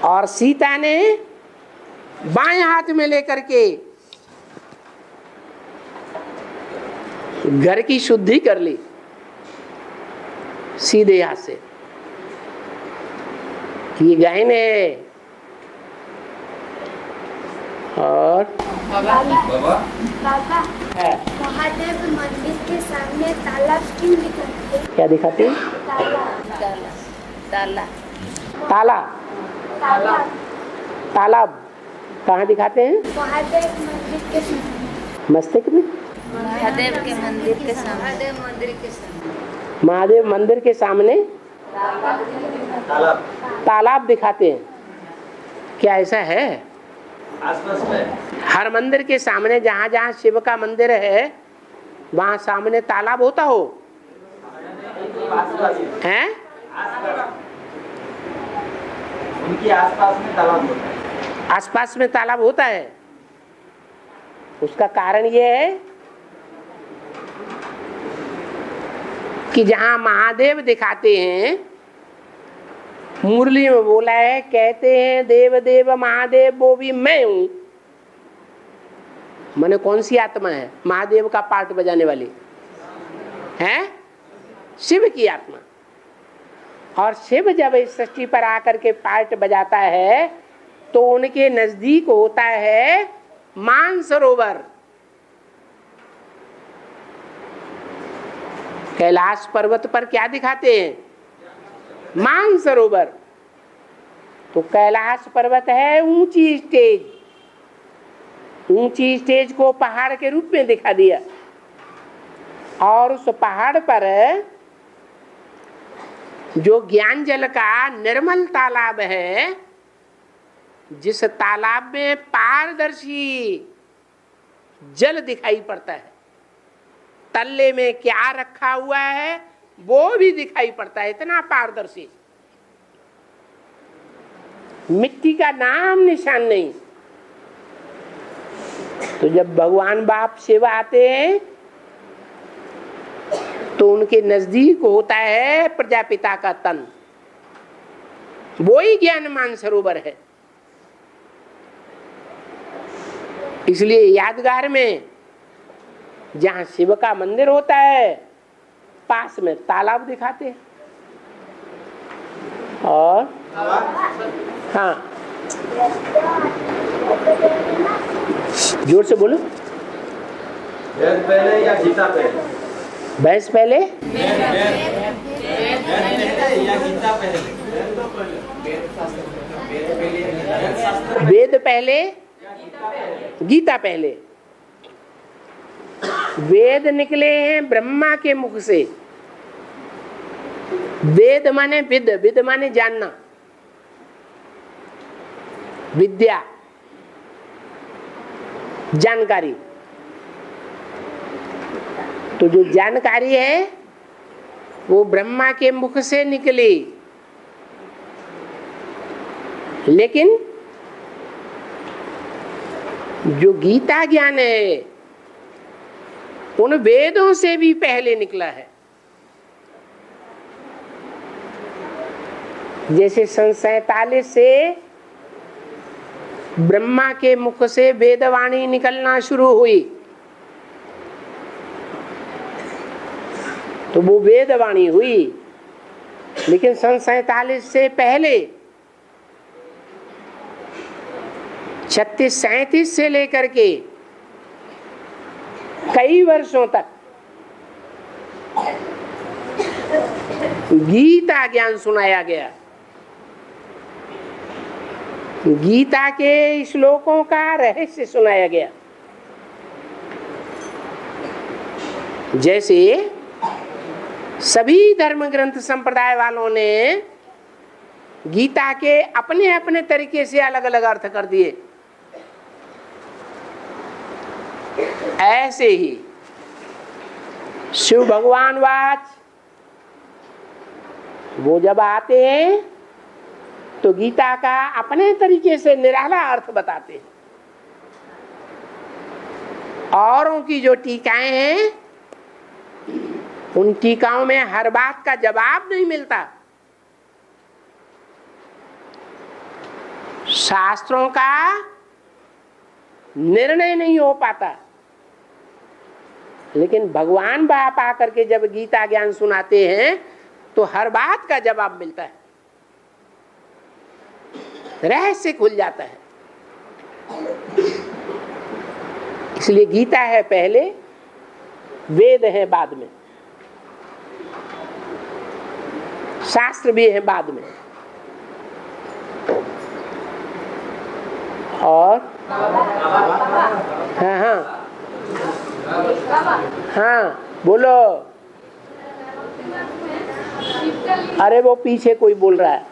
और सीता ने बाएं हाथ में लेकर के घर की शुद्धि कर ली सीधे हाथ से। ये गहने और बाबा महादेव मंदिर के सामने तालाब क्यों दिखाते हैं? क्या दिखाते हैं? तालाब कहाँ दिखाते हैं? महादेव मंदिर के सामने। मस्तिष्क में? महादेव के मंदिर के सामने। महादेव मंदिर के सामने। महादेव मंदिर के सामने तालाब दिखाते हैं। क्या ऐसा है? आसपास में हर मंदिर के सामने जहाँ जहाँ शिव का मंदिर है वहाँ सामने तालाब होता हो हैं? उनके आसपास में तालाब होता है। आसपास में तालाब होता है। उसका कारण ये है कि जहाँ महादेव दिखाते हैं, मुरली में बोला है, कहते हैं देव देव महादेव वो भी मैं हूं। माने कौन सी आत्मा है? महादेव का पार्ट बजाने वाली है, शिव की आत्मा। और शिव जब इस सृष्टि पर आकर के पार्ट बजाता है तो उनके नजदीक होता है मानसरोवर। कैलाश पर्वत पर क्या दिखाते हैं? मानसरोवर। तो कैलाश पर्वत है ऊंची स्टेज, ऊंची स्टेज को पहाड़ के रूप में दिखा दिया। और उस पहाड़ पर जो ज्ञान जल का निर्मल तालाब है, जिस तालाब में पारदर्शी जल दिखाई पड़ता है, तल्ले में क्या रखा हुआ है वो भी दिखाई पड़ता है, इतना पारदर्शी, मिट्टी का नाम निशान नहीं। तो जब भगवान बाप शिव आते हैं तो उनके नजदीक होता है प्रजापिता का तन, वो ही ज्ञान मानसरोवर है। इसलिए यादगार में जहां शिव का मंदिर होता है पास में तालाब दिखाते हैं। और हाँ, जोर से बोलो। वेद पहले या गीता पहले? भैंस पहले, या गीता पहले? वेद पहले, गीता पहले। वेद निकले हैं ब्रह्मा के मुख से। वेद माने विद, विद माने जानना, विद्या, जानकारी। तो जो जानकारी है वो ब्रह्मा के मुख से निकली। लेकिन जो गीता ज्ञान है उन वेदों से भी पहले निकला है। जैसे सन 47 से ब्रह्मा के मुख से वेदवाणी निकलना शुरू हुई तो वो वेदवाणी हुई, लेकिन सन 47 से पहले 36-37 से लेकर के कई वर्षों तक गीता ज्ञान सुनाया गया। गीता के श्लोकों का रहस्य सुनाया गया। जैसे सभी धर्म ग्रंथ संप्रदाय वालों ने गीता के अपने अपने तरीके से अलग अलग अर्थ कर दिए, ऐसे ही शिव भगवान वाच वो जब आते हैं तो गीता का अपने तरीके से निराला अर्थ बताते हैं। औरों की जो टीकाएं हैं उन टीकाओं में हर बात का जवाब नहीं मिलता। शास्त्रों का निर्णय नहीं हो पाता, लेकिन भगवान बाप आकर के जब गीता ज्ञान सुनाते हैं तो हर बात का जवाब मिलता है, रहस्य खुल जाता है। इसलिए गीता है पहले, वेद है बाद में, शास्त्र भी है बाद में। और हाँ हाँ हाँ बोलो। अरे वो पीछे कोई बोल रहा है।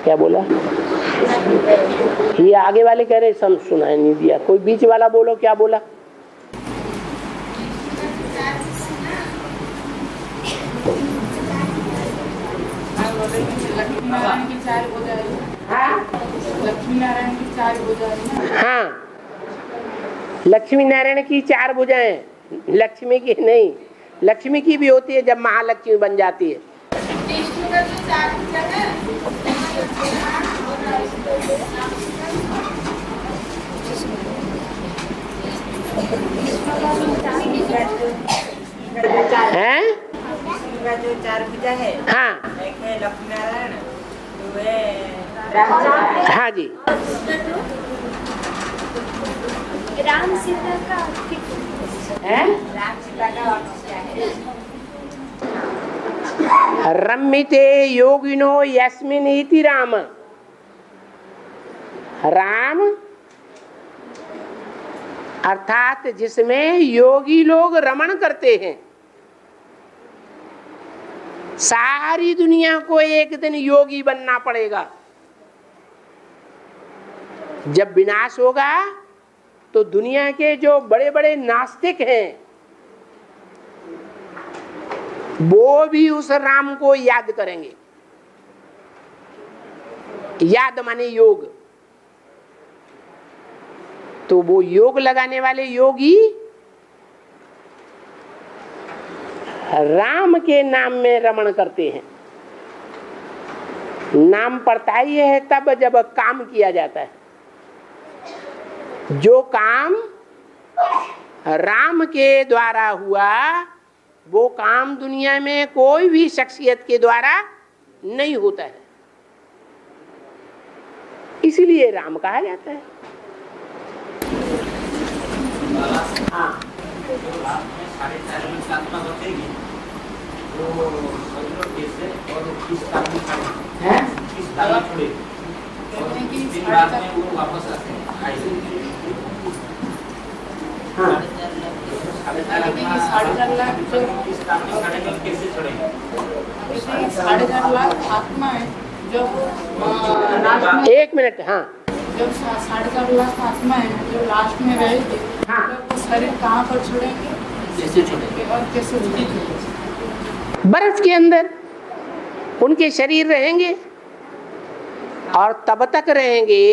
क्या बोला? ये आगे वाले कह रहे सब सुनाई नहीं दिया। कोई बीच वाला बोलो, क्या बोला? लक्ष्मीनारायण की 4 भुजाएं। लक्ष्मीनारायण की 4 भुजाएं। हाँ, लक्ष्मी नारायण की 4 भुजाएं, लक्ष्मी की नहीं। लक्ष्मी की भी होती है जब महालक्ष्मी बन जाती है। हैं? जो 4 भुजा है, हाँ एक है लक्ष्मीनारायण, हाँ जी। राम सीता का हैं? राम सीता का अर्थ क्या है? रम्मिते योगिनो यस्मिन इति राम। राम अर्थात जिसमें योगी लोग रमण करते हैं। सारी दुनिया को एक दिन योगी बनना पड़ेगा। जब विनाश होगा तो दुनिया के जो बड़े बड़े नास्तिक हैं वो भी उस राम को याद करेंगे। याद माने योग। तो वो योग लगाने वाले योगी राम के नाम में रमण करते हैं। नाम पड़ता ही है तब जब काम किया जाता है। जो काम राम के द्वारा हुआ वो काम दुनिया में कोई भी शख्सियत के द्वारा नहीं होता है, इसलिए राम कहा जाता है। हाँ आत्मा है जो 1 मिनट। हाँ जब 4.5 लाख आत्मा है जो लास्ट में रहेगी, हाँ। वो शरीर कहाँ पर छोड़ेंगे, कैसे छोड़ेंगे और कैसे छोड़ेंगे? बर्फ के अंदर उनके शरीर रहेंगे और तब तक रहेंगे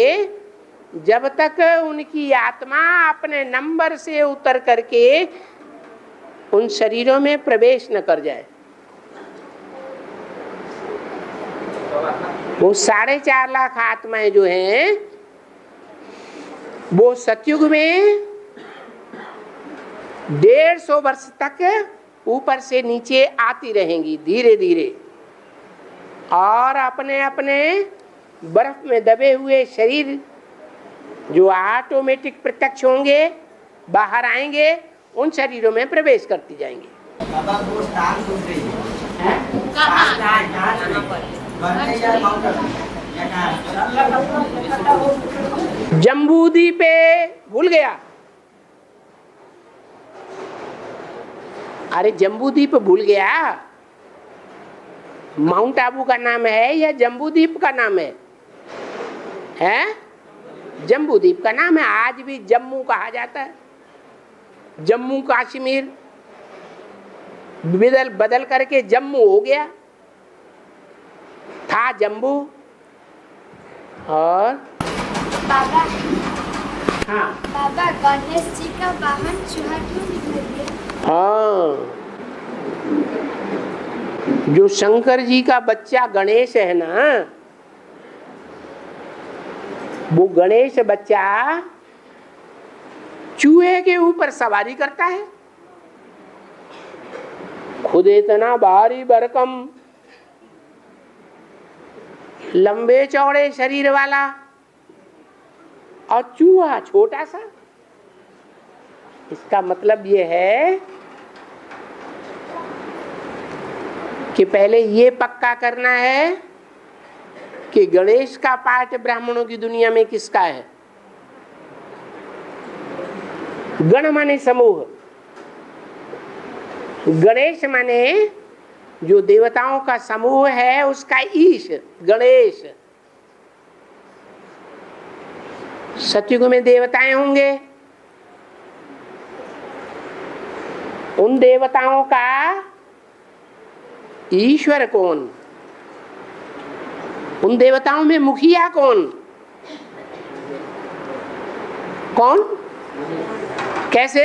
जब तक उनकी आत्मा अपने नंबर से उतर करके उन शरीरों में प्रवेश न कर जाए। वो 4.5 लाख आत्माएं जो हैं वो सतयुग में 150 वर्ष तक ऊपर से नीचे आती रहेंगी धीरे धीरे, और अपने अपने बर्फ में दबे हुए शरीर जो ऑटोमेटिक प्रत्यक्ष होंगे बाहर आएंगे, उन शरीरों में प्रवेश करती जाएंगी। जम्बूद्वीप पे भूल गया, अरे जम्बूद्वीप भूल गया, माउंट आबू का नाम है या जम्बूद्वीप का नाम है? हैं? जम्बूद्वीप का नाम है। आज भी जम्मू कहा जाता है, जम्मू कश्मीर बदल करके जम्मू हो गया, था जम्बू। और बाबा, हाँ बाबा गणेश जी का वाहन चूहा क्यों निकल गया? हाँ, जो शंकर जी का बच्चा गणेश है ना, वो गणेश बच्चा चूहे के ऊपर सवारी करता है। खुद इतना भारी भरकम लंबे चौड़े शरीर वाला, और चूहा छोटा सा। इसका मतलब ये है कि पहले ये पक्का करना है कि गणेश का पाठ ब्राह्मणों की दुनिया में किसका है? गण माने समूह, गणेश माने जो देवताओं का समूह है उसका ईश गणेश। सतयुग में देवताएं होंगे, उन देवताओं का ईश्वर कौन? उन देवताओं में मुखिया कौन? कौन? कैसे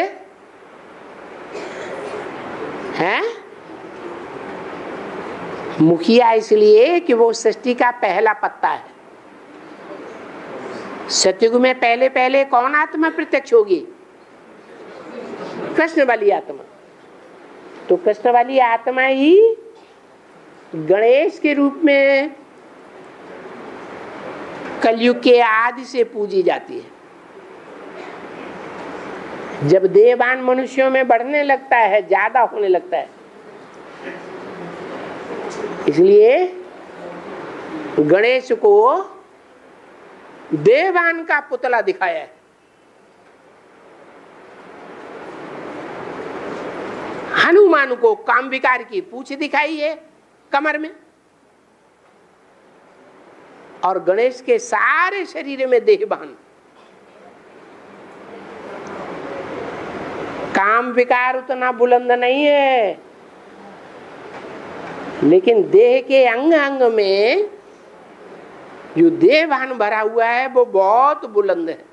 हैं? मुखिया इसलिए कि वो सृष्टि का पहला पत्ता है। सतयुग में पहले पहले कौन आत्मा प्रत्यक्ष होगी? कृष्ण वाली आत्मा। तो कृष्ण वाली आत्मा ही गणेश के रूप में कलयुग के आदि से पूजी जाती है। जब देवान मनुष्यों में बढ़ने लगता है, ज्यादा होने लगता है, इसलिए गणेश को देवान का पुतला दिखाया है। हनुमान को काम विकार की पूंछ दिखाई है कमर में, और गणेश के सारे शरीर में देहबान। काम विकार उतना बुलंद नहीं है, लेकिन देह के अंग अंग में जो देहभान भरा हुआ है वो बहुत बुलंद है।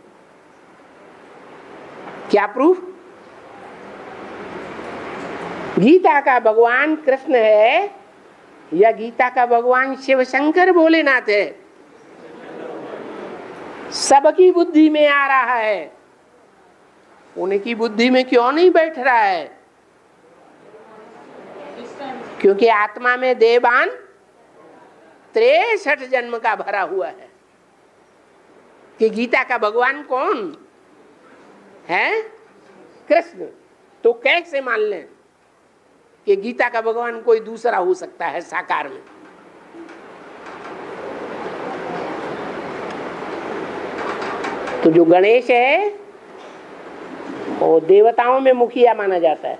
क्या प्रूफ? गीता का भगवान कृष्ण है या गीता का भगवान शिव शंकर भोलेनाथ है? सबकी बुद्धि में आ रहा है, उनकी बुद्धि में क्यों नहीं बैठ रहा है? क्योंकि आत्मा में देवान 63 जन्म का भरा हुआ है। कि गीता का भगवान कौन है? कृष्ण। तो कैसे मान लें कि गीता का भगवान कोई दूसरा हो सकता है साकार में? तो जो गणेश है वो देवताओं में मुखिया माना जाता है।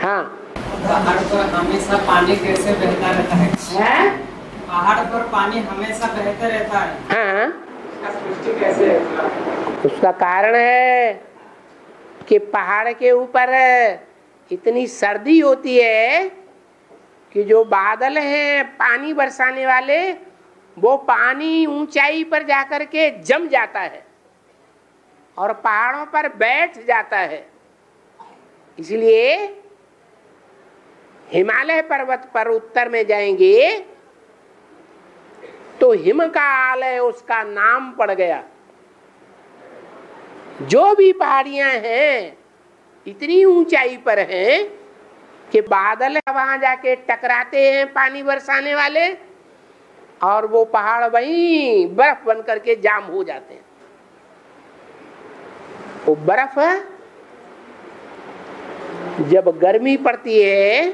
हाँ, पहाड़ पर हमेशा पानी कैसे बहता रहता है? पहाड़ पर पानी हमेशा बहता रहता है। हाँ, सृष्टि कैसे है? उसका कारण है कि पहाड़ के ऊपर इतनी सर्दी होती है कि जो बादल हैं पानी बरसाने वाले, वो पानी ऊंचाई पर जाकर के जम जाता है और पहाड़ों पर बैठ जाता है। इसलिए हिमालय पर्वत पर उत्तर में जाएंगे तो हिम का आलय उसका नाम पड़ गया। जो भी पहाड़ियां हैं इतनी ऊंचाई पर हैं कि बादल वहां जाके टकराते हैं पानी बरसाने वाले, और वो पहाड़ वहीं बर्फ बन करके जाम हो जाते हैं। वो बर्फ जब गर्मी पड़ती है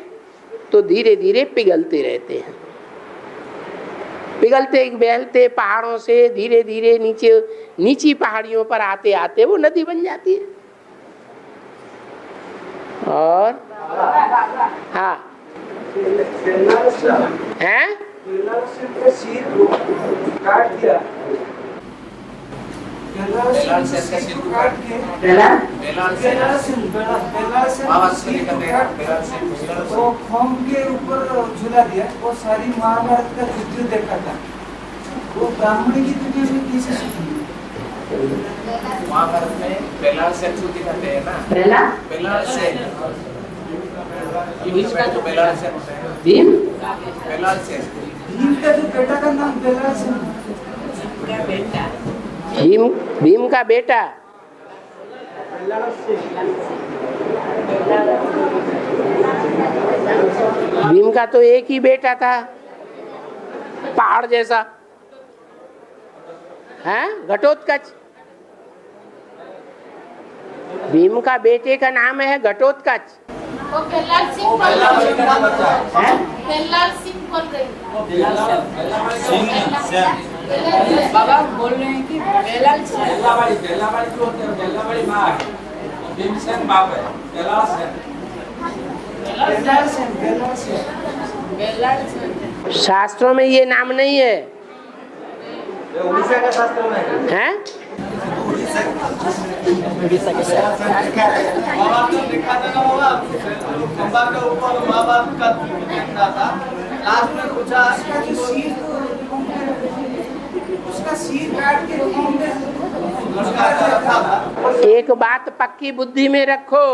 तो धीरे धीरे पिघलते रहते हैं। पिघलते बहलते पहाड़ों से धीरे धीरे नीचे नीची पहाड़ियों पर आते आते वो नदी बन जाती है। और हाँ हैं काट दिया, वो फॉर्म के ऊपर झूला दिया। वो सारी महाभारत का युद्ध देखा था। वो ब्राह्मणी की दुनिया में कैसे सीखी? महाभारत में बेलाल से दिखाते हैं ना, बेलाल से भीम का जो बेलाल से होता है, भीम बेलाल से भीम का जो बेटा का नाम बेलाल से, भीम का बेटा भीम का तो एक ही बेटा था पहाड़ जैसा है, घटोत्कच। भीम का बेटे का नाम है घटोत्कच। वो बेलाल सिंह बोल रही बाबा बोल रहे हैं कि बेलाल बेलावाड़ी जो होते हैं, बेलावाड़ी माँ है, भीमसेन बाप है, बेलाल सेन। शास्त्रों में ये नाम नहीं है, उड़ीसा का शास्त्र में हैं? बाबा तो लिखा था ना, बाबा खंबा के ऊपर माँ बाप का लिखा था। लास्ट में पूछा उसका सिर काट के एक बात पक्की बुद्धि में रखो,